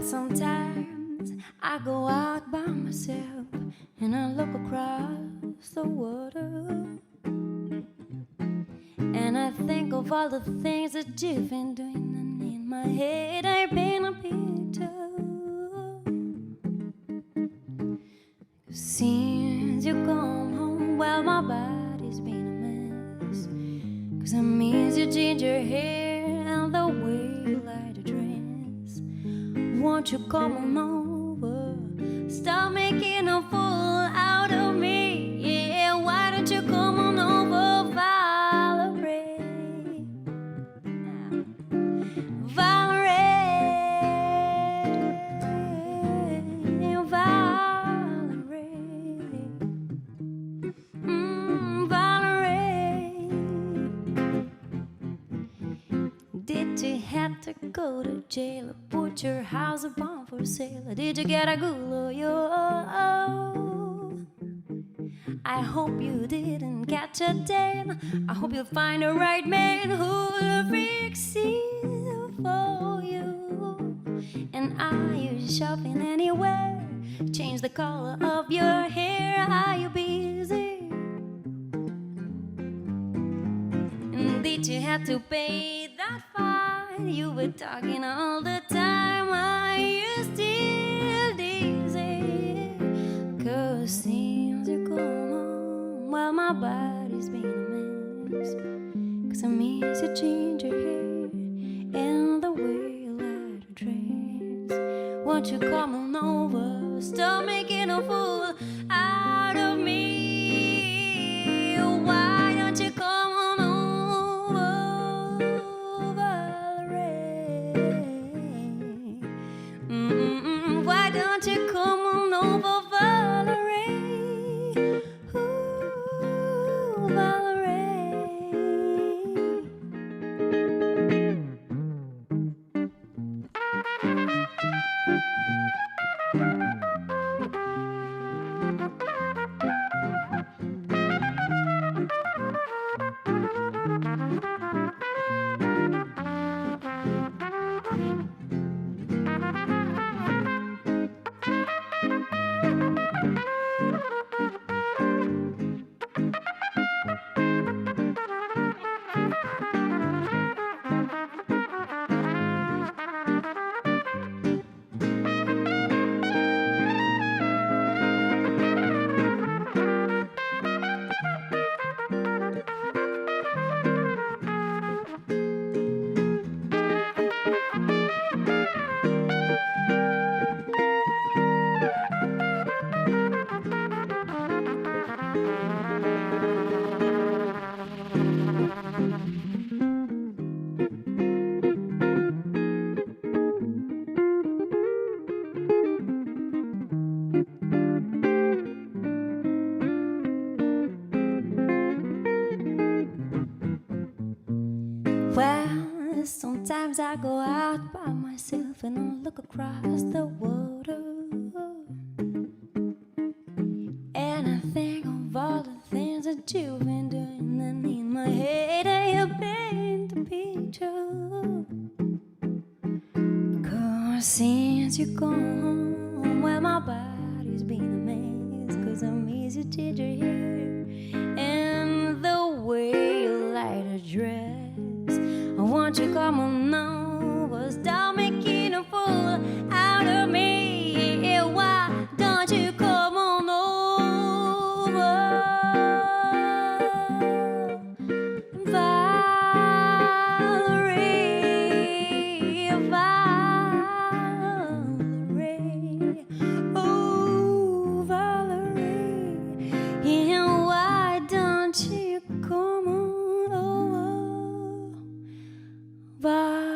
Well, sometimes I go out by myself and I look across the water, and I think of all the things that you've been doing, and in my head I paint a picture. Since you come home, well, my body's been a mess, 'cause I miss your ginger hair and the way you like to dress. Won't you come on over, stop making a fool out of me? Yeah, why don't you come on over, Valerie? Valerie, Valerie, Valerie. Did you have to go to jail or put your house upon for sale? Or did you get a good lawyer? I hope you didn't catch a deal. I hope you'll find the right man who'll fix it for you. And are you shopping anywhere? Change the color of your hair. Are you busy? And did you have to pay that fine? You were talking all the time. Are you still dizzy? 'Cause since you come home, well, my body's been a mess, 'cause I miss your ginger hair and the way you like to dress. Won't you come on over, stop making a fool out of me? Why don't you come on over, Valerie? Why don't you come on over, Valerie? Ooh, Valerie. Well, sometimes I go out by myself and I look across the water, and I think of all the things that you've been doing, and in my head I paint a picture. 'Cause since you come home, well, my body's been a mess, 'cause I miss your ginger hair and the way you like to dress. Won't you come on over, stop making a fool out of me? Yeah, why don't you come on over, Valerie, Valerie, oh, Valerie, yeah, why don't you come on over, Valerie?